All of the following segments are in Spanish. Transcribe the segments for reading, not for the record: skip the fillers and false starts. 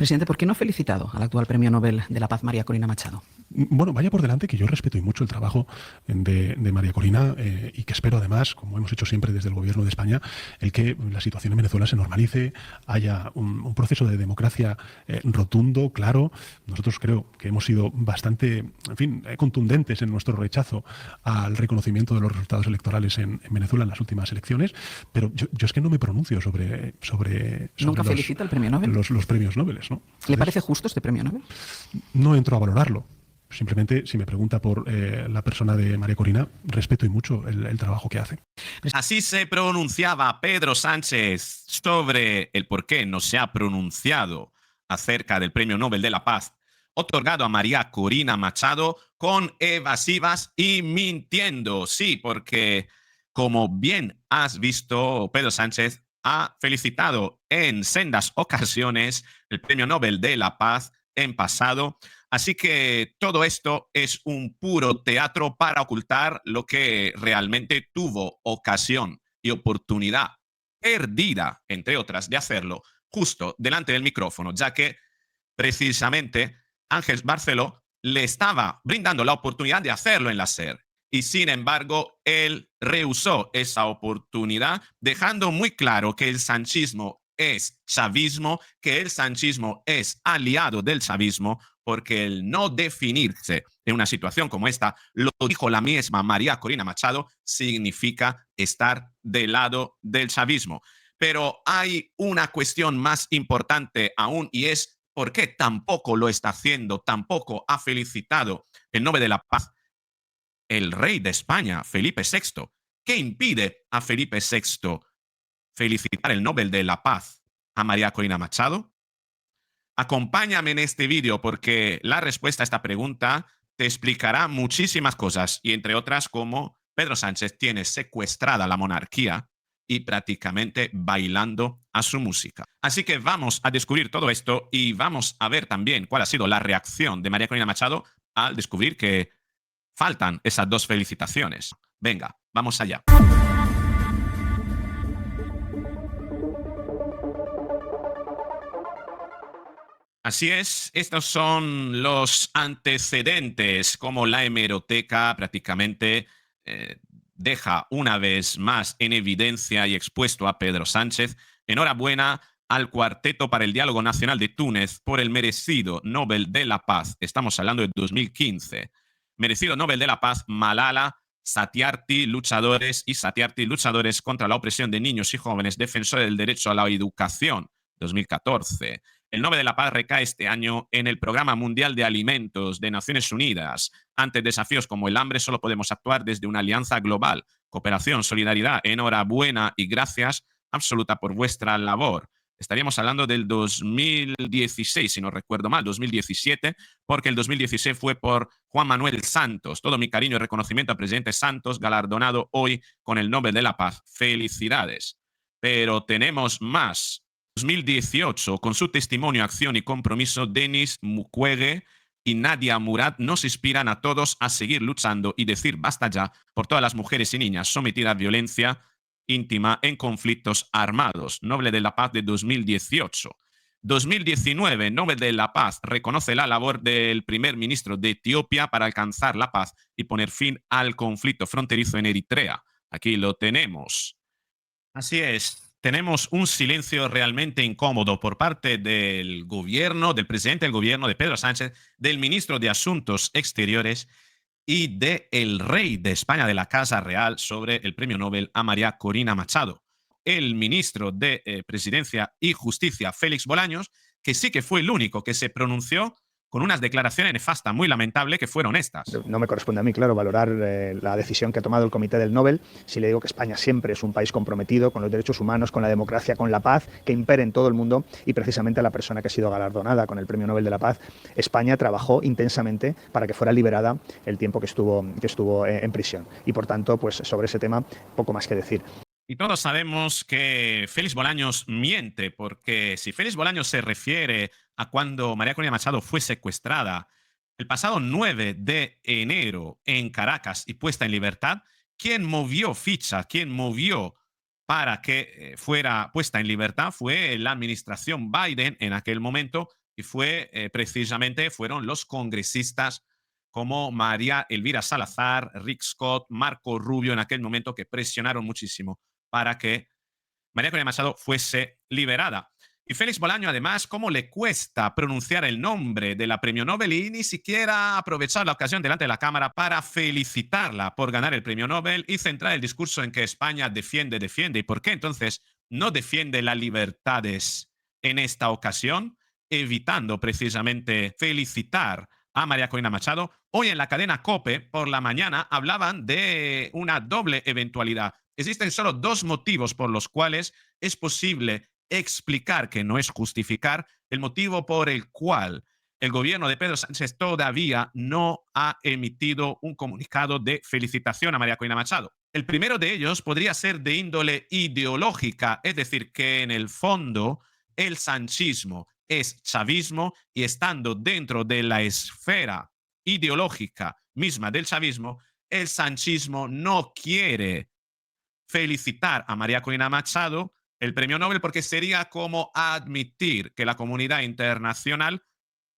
Presidente, ¿por qué no ha felicitado al actual Premio Nobel de la Paz, María Corina Machado? Bueno, vaya por delante que yo respeto y mucho el trabajo de María Corina y que espero además, como hemos hecho siempre desde el Gobierno de España, el que la situación en Venezuela se normalice, haya un proceso de democracia rotundo, claro. Nosotros creo que hemos sido bastante, en fin, contundentes en nuestro rechazo al reconocimiento de los resultados electorales en Venezuela en las últimas elecciones, pero yo es que no me pronuncio sobre ¿Nunca felicita el Premio Nobel? los premios Nobel, ¿no? Entonces, ¿Le parece justo este Premio Nobel? no entro a valorarlo. Simplemente, si me pregunta por la persona de María Corina, respeto y mucho el trabajo que hace. Así se pronunciaba Pedro Sánchez sobre el por qué no se ha pronunciado acerca del Premio Nobel de la Paz otorgado a María Corina Machado con evasivas y mintiendo. Sí, porque como bien has visto, Pedro Sánchez ha felicitado en sendas ocasiones el Premio Nobel de la Paz en pasado. Así que todo esto es un puro teatro para ocultar lo que realmente tuvo ocasión y oportunidad perdida, entre otras, de hacerlo justo delante del micrófono, ya que precisamente Ángel Barceló le estaba brindando la oportunidad de hacerlo en la SER. Y sin embargo, él rehusó esa oportunidad, dejando muy claro que el sanchismo es chavismo, que el sanchismo es aliado del chavismo, porque el no definirse en una situación como esta, lo dijo la misma María Corina Machado, significa estar del lado del chavismo. Pero hay una cuestión más importante aún y es por qué tampoco lo está haciendo, tampoco ha felicitado el Nobel de la Paz el rey de España, Felipe VI. ¿Qué impide a Felipe VI felicitar el Nobel de la Paz a María Corina Machado? Acompáñame en este vídeo porque la respuesta a esta pregunta te explicará muchísimas cosas y entre otras cómo Pedro Sánchez tiene secuestrada la monarquía y prácticamente bailando a su música. Así que vamos a descubrir todo esto y vamos a ver también cuál ha sido la reacción de María Corina Machado al descubrir que faltan esas dos felicitaciones. Venga, vamos allá. Así es, estos son los antecedentes, como la hemeroteca prácticamente deja una vez más en evidencia y expuesto a Pedro Sánchez. Enhorabuena al Cuarteto para el Diálogo Nacional de Túnez por el merecido Nobel de la Paz. Estamos hablando de 2015. Merecido Nobel de la Paz, Malala, Satyarthi, luchadores contra la opresión de niños y jóvenes, defensores del derecho a la educación, 2014. El Nobel de la Paz recae este año en el Programa Mundial de Alimentos de Naciones Unidas. Ante desafíos como el hambre, solo podemos actuar desde una alianza global. Cooperación, solidaridad, enhorabuena y gracias absoluta por vuestra labor. Estaríamos hablando del 2016, si no recuerdo mal, 2017, porque el 2016 fue por Juan Manuel Santos. Todo mi cariño y reconocimiento al presidente Santos, galardonado hoy con el Nobel de la Paz. Felicidades. Pero tenemos más. 2018, con su testimonio, acción y compromiso, Denis Mukwege y Nadia Murad nos inspiran a todos a seguir luchando y decir basta ya por todas las mujeres y niñas sometidas a violencia íntima en conflictos armados. Nobel de la Paz de 2018. 2019, Nobel de la Paz reconoce la labor del primer ministro de Etiopía para alcanzar la paz y poner fin al conflicto fronterizo en Eritrea. Aquí lo tenemos. Así es. Tenemos un silencio realmente incómodo por parte del gobierno, del presidente del gobierno, de Pedro Sánchez, del ministro de Asuntos Exteriores y del rey de España de la Casa Real sobre el premio Nobel a María Corina Machado. El ministro de Presidencia y Justicia, Félix Bolaños, que sí que fue el único que se pronunció con unas declaraciones nefastas muy lamentables que fueron estas. No me corresponde a mí, claro, valorar la decisión que ha tomado el Comité del Nobel. Si le digo que España siempre es un país comprometido con los derechos humanos, con la democracia, con la paz, que impere en todo el mundo, y precisamente la persona que ha sido galardonada con el Premio Nobel de la Paz, España trabajó intensamente para que fuera liberada el tiempo que estuvo en prisión. Y por tanto, pues sobre ese tema, poco más que decir. Y todos sabemos que Félix Bolaños miente, porque si Félix Bolaños se refiere a cuando María Corina Machado fue secuestrada el pasado 9 de enero en Caracas y puesta en libertad, quien movió ficha, quien movió para que fuera puesta en libertad fue la administración Biden en aquel momento, Y fueron los congresistas como María Elvira Salazar, Rick Scott, Marco Rubio en aquel momento que presionaron muchísimo para que María Corina Machado fuese liberada. Y Félix Bolaño, además, cómo le cuesta pronunciar el nombre de la premio Nobel y ni siquiera aprovechar la ocasión delante de la Cámara para felicitarla por ganar el premio Nobel y centrar el discurso en que España defiende. ¿Y por qué entonces no defiende las libertades en esta ocasión, evitando precisamente felicitar a María Corina Machado? Hoy en la cadena COPE, por la mañana, hablaban de una doble eventualidad. Existen solo dos motivos por los cuales es posible explicar, que no es justificar, el motivo por el cual el gobierno de Pedro Sánchez todavía no ha emitido un comunicado de felicitación a María Corina Machado. El primero de ellos podría ser de índole ideológica, es decir, que en el fondo el sanchismo es chavismo y estando dentro de la esfera ideológica misma del chavismo, el sanchismo no quiere felicitar a María Corina Machado el premio Nobel porque sería como admitir que la comunidad internacional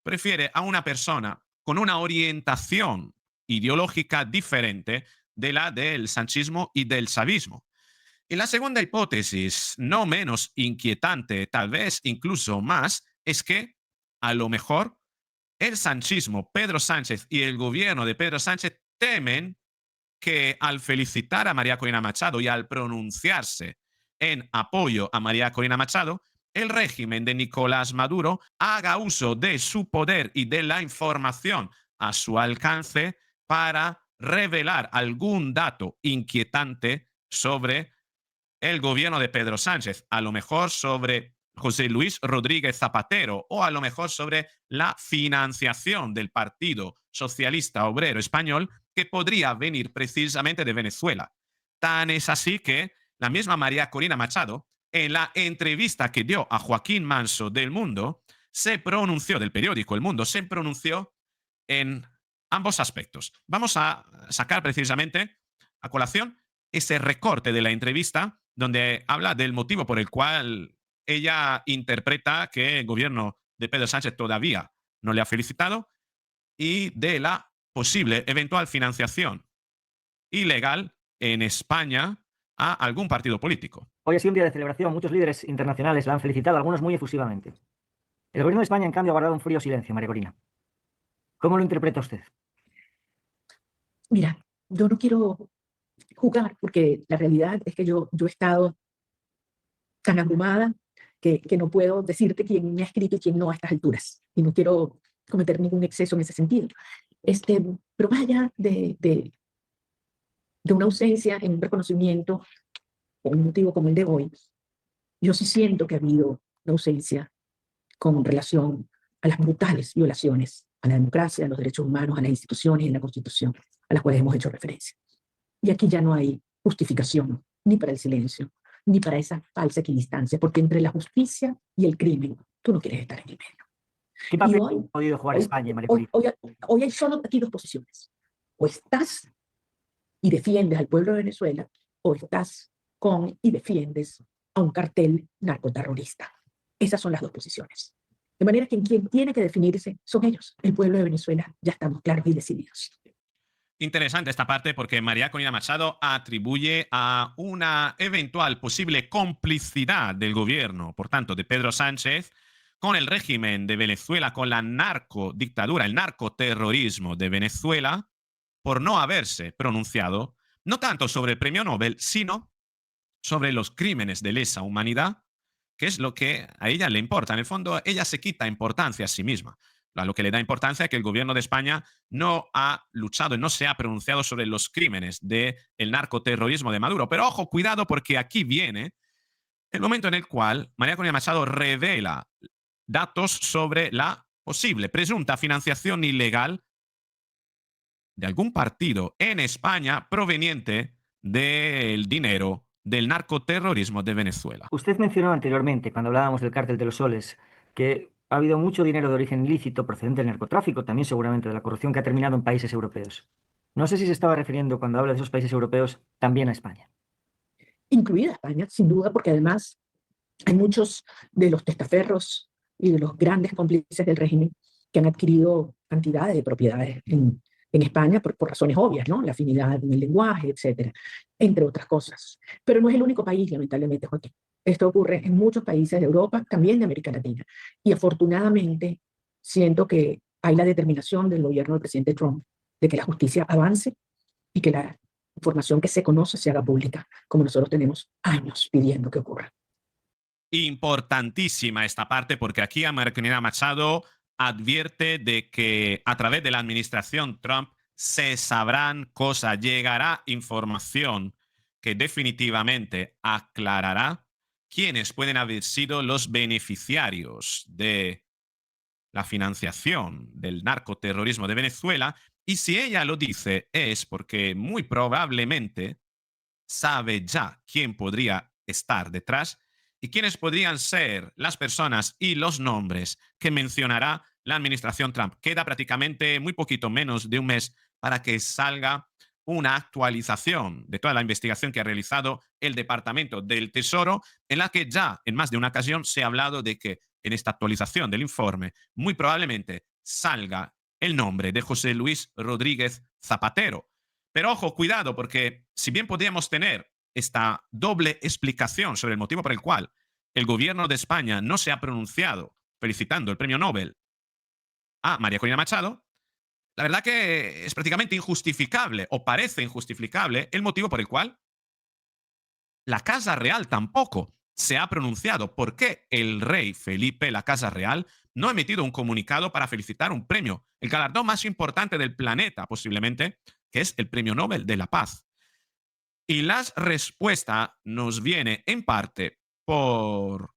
prefiere a una persona con una orientación ideológica diferente de la del sanchismo y del chavismo. Y la segunda hipótesis, no menos inquietante, tal vez incluso más, es que a lo mejor el sanchismo, Pedro Sánchez y el gobierno de Pedro Sánchez temen que al felicitar a María Corina Machado y al pronunciarse en apoyo a María Corina Machado, el régimen de Nicolás Maduro haga uso de su poder y de la información a su alcance para revelar algún dato inquietante sobre el gobierno de Pedro Sánchez, a lo mejor sobre José Luis Rodríguez Zapatero o a lo mejor sobre la financiación del Partido Socialista Obrero Español que podría venir precisamente de Venezuela. Tan es así que la misma María Corina Machado, en la entrevista que dio a Joaquín Manso del Mundo, se pronunció, del periódico El Mundo, se pronunció en ambos aspectos. Vamos a sacar precisamente a colación ese recorte de la entrevista donde habla del motivo por el cual ella interpreta que el gobierno de Pedro Sánchez todavía no le ha felicitado y de la posible eventual financiación ilegal en España a algún partido político. Hoy ha sido un día de celebración. Muchos líderes internacionales la han felicitado, algunos muy efusivamente. El gobierno de España, en cambio, ha guardado un frío silencio, María Corina. ¿Cómo lo interpreta usted? Mira, yo no quiero jugar porque la realidad es que yo he estado tan abrumada que no puedo decirte quién me ha escrito y quién no a estas alturas. Y no quiero cometer ningún exceso en ese sentido. Pero más allá de una ausencia en un reconocimiento por un motivo como el de hoy, yo sí siento que ha habido una ausencia con relación a las brutales violaciones a la democracia, a los derechos humanos, a las instituciones y a la Constitución, a las cuales hemos hecho referencia. Y aquí ya no hay justificación ni para el silencio, ni para esa falsa equidistancia, porque entre la justicia y el crimen, tú no quieres estar en el medio. ¿Qué papel hoy, ha podido jugar España, María Corina? Hoy hay solo aquí dos posiciones. O estás y defiendes al pueblo de Venezuela, o estás con y defiendes a un cartel narcoterrorista. Esas son las dos posiciones. De manera que quien tiene que definirse son ellos. El pueblo de Venezuela ya estamos claros y decididos. Interesante esta parte porque María Corina Machado atribuye a una eventual posible complicidad del gobierno, por tanto, de Pedro Sánchez, con el régimen de Venezuela, con la narcodictadura, el narcoterrorismo de Venezuela, por no haberse pronunciado, no tanto sobre el premio Nobel, sino sobre los crímenes de lesa humanidad, que es lo que a ella le importa. En el fondo, ella se quita importancia a sí misma. A lo que le da importancia es que el gobierno de España no ha luchado y no se ha pronunciado sobre los crímenes del narcoterrorismo de Maduro. Pero ojo, cuidado, porque aquí viene el momento en el cual María Corina Machado revela datos sobre la posible, presunta financiación ilegal de algún partido en España proveniente del dinero del narcoterrorismo de Venezuela. Usted mencionó anteriormente, cuando hablábamos del cártel de los soles, que ha habido mucho dinero de origen ilícito procedente del narcotráfico, también seguramente de la corrupción, que ha terminado en países europeos. No sé si se estaba refiriendo, cuando habla de esos países europeos, también a España. Incluida España, sin duda, porque además hay muchos de los testaferros y de los grandes cómplices del régimen que han adquirido cantidades de propiedades en España por razones obvias, ¿no? La afinidad en el lenguaje, etcétera, entre otras cosas. Pero no es el único país, lamentablemente, Joaquín. Esto ocurre en muchos países de Europa, también de América Latina. Y afortunadamente siento que hay la determinación del gobierno del presidente Trump de que la justicia avance y que la información que se conoce se haga pública, como nosotros tenemos años pidiendo que ocurra. Importantísima esta parte, porque aquí María Corina Machado advierte de que a través de la administración Trump se sabrán cosas, llegará información que definitivamente aclarará quiénes pueden haber sido los beneficiarios de la financiación del narcoterrorismo de Venezuela. Y si ella lo dice es porque muy probablemente sabe ya quién podría estar detrás y quiénes podrían ser las personas y los nombres que mencionará la administración Trump. Queda prácticamente muy poquito menos de un mes para que salga una actualización de toda la investigación que ha realizado el Departamento del Tesoro, en la que ya en más de una ocasión se ha hablado de que en esta actualización del informe muy probablemente salga el nombre de José Luis Rodríguez Zapatero. Pero ojo, cuidado, porque si bien podríamos tener esta doble explicación sobre el motivo por el cual el gobierno de España no se ha pronunciado felicitando el premio Nobel a María Corina Machado, la verdad que es prácticamente injustificable, o parece injustificable, el motivo por el cual la Casa Real tampoco se ha pronunciado. ¿Por qué el rey Felipe, la Casa Real, no ha emitido un comunicado para felicitar un premio, el galardón más importante del planeta, posiblemente, que es el Premio Nobel de la Paz? Y la respuesta nos viene en parte por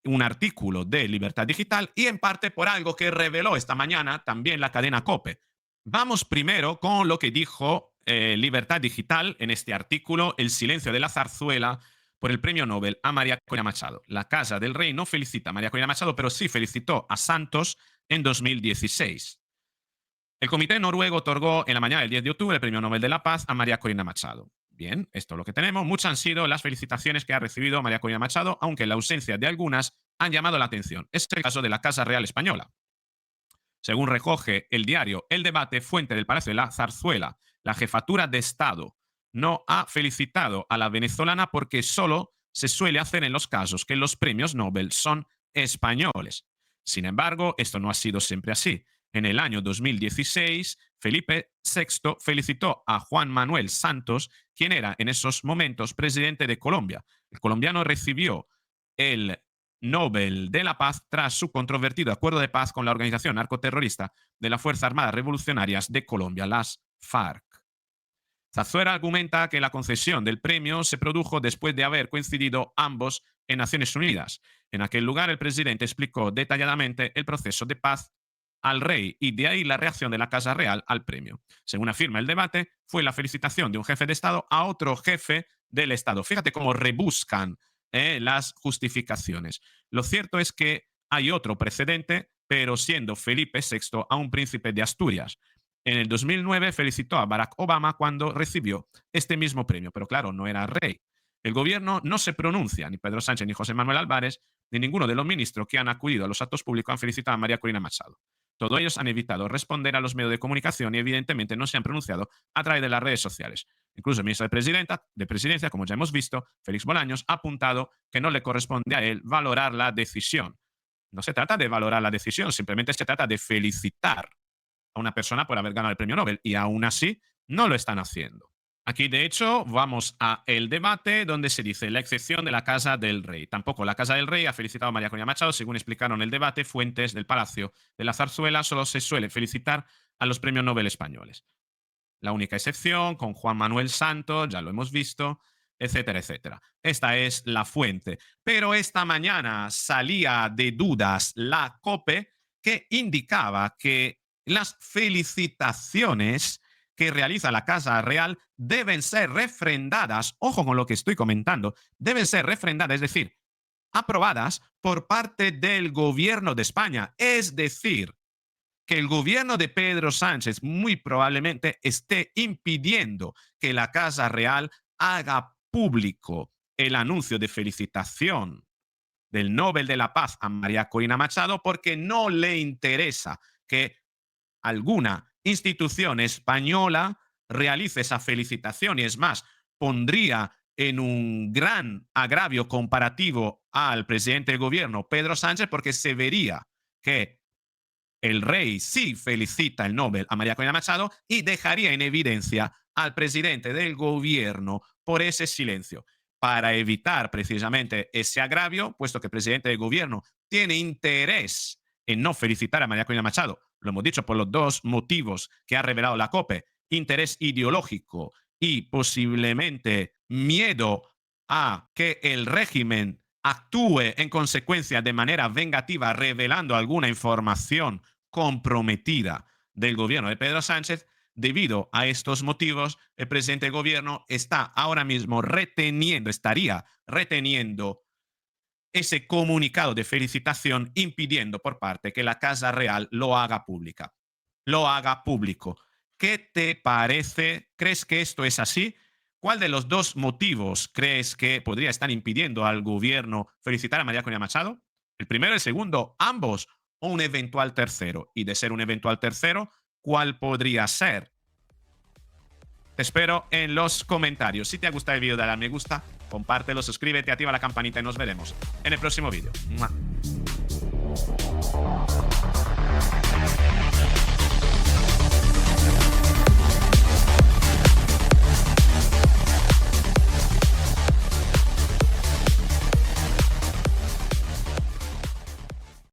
un artículo de Libertad Digital y en parte por algo que reveló esta mañana también la cadena COPE. Vamos primero con lo que dijo Libertad Digital en este artículo, el silencio de la zarzuela por el premio Nobel a María Corina Machado. La Casa del Rey no felicita a María Corina Machado, pero sí felicitó a Santos en 2016. El comité noruego otorgó en la mañana del 10 de octubre el premio Nobel de la Paz a María Corina Machado. Bien, esto es lo que tenemos. Muchas han sido las felicitaciones que ha recibido María Corina Machado, aunque en la ausencia de algunas han llamado la atención. Es el caso de la Casa Real Española. Según recoge el diario El Debate, fuente del Palacio de la Zarzuela, la jefatura de Estado no ha felicitado a la venezolana porque solo se suele hacer en los casos que los premios Nobel son españoles. Sin embargo, esto no ha sido siempre así. En el año 2016, Felipe VI felicitó a Juan Manuel Santos, quien era en esos momentos presidente de Colombia. El colombiano recibió el Nobel de la Paz tras su controvertido acuerdo de paz con la organización narcoterrorista de las Fuerzas Armadas Revolucionarias de Colombia, las FARC. Zarzuela argumenta que la concesión del premio se produjo después de haber coincidido ambos en Naciones Unidas. En aquel lugar, el presidente explicó detalladamente el proceso de paz al rey y de ahí la reacción de la Casa Real al premio. Según afirma El Debate, fue la felicitación de un jefe de Estado a otro jefe del Estado. Fíjate cómo rebuscan las justificaciones. Lo cierto es que hay otro precedente, pero siendo Felipe VI a un príncipe de Asturias. En el 2009 felicitó a Barack Obama cuando recibió este mismo premio, pero claro, no era rey. El gobierno no se pronuncia, ni Pedro Sánchez, ni José Manuel Álvarez, ni ninguno de los ministros que han acudido a los actos públicos han felicitado a María Corina Machado. Todos ellos han evitado responder a los medios de comunicación y evidentemente no se han pronunciado a través de las redes sociales. Incluso el ministro de Presidencia, como ya hemos visto, Félix Bolaños, ha apuntado que no le corresponde a él valorar la decisión. No se trata de valorar la decisión, simplemente se trata de felicitar a una persona por haber ganado el premio Nobel y aún así no lo están haciendo. Aquí, de hecho, vamos a El Debate, donde se dice la excepción de la Casa del Rey. Tampoco la Casa del Rey ha felicitado a María Corina Machado. Según explicaron El Debate, fuentes del Palacio de la Zarzuela, solo se suele felicitar a los premios Nobel españoles. La única excepción con Juan Manuel Santos, ya lo hemos visto, etcétera, etcétera. Esta es la fuente. Pero esta mañana salía de dudas la COPE, que indicaba que las felicitaciones que realiza la Casa Real deben ser refrendadas, ojo con lo que estoy comentando, deben ser refrendadas, es decir, aprobadas por parte del gobierno de España. Es decir, que el gobierno de Pedro Sánchez muy probablemente esté impidiendo que la Casa Real haga público el anuncio de felicitación del Nobel de la Paz a María Corina Machado porque no le interesa que alguna institución española realice esa felicitación y es más, pondría en un gran agravio comparativo al presidente del gobierno, Pedro Sánchez, porque se vería que el rey sí felicita el Nobel a María Corina Machado y dejaría en evidencia al presidente del gobierno por ese silencio. Para evitar precisamente ese agravio, puesto que el presidente del gobierno tiene interés en no felicitar a María Corina Machado, lo hemos dicho por los dos motivos que ha revelado la COPE, interés ideológico y posiblemente miedo a que el régimen actúe en consecuencia de manera vengativa revelando alguna información comprometida del gobierno de Pedro Sánchez. Debido a estos motivos, el presidente del gobierno está ahora mismo estaría reteniendo ese comunicado de felicitación, impidiendo por parte que la Casa Real lo haga público. ¿Qué te parece? ¿Crees que esto es así? ¿Cuál de los dos motivos crees que podría estar impidiendo al gobierno felicitar a María Corina Machado? ¿El primero, el segundo, ambos o un eventual tercero? Y de ser un eventual tercero, ¿cuál podría ser? Te espero en los comentarios. Si te ha gustado el vídeo, dale a me gusta, compártelo, suscríbete, activa la campanita y nos veremos en el próximo vídeo. ¡Mua!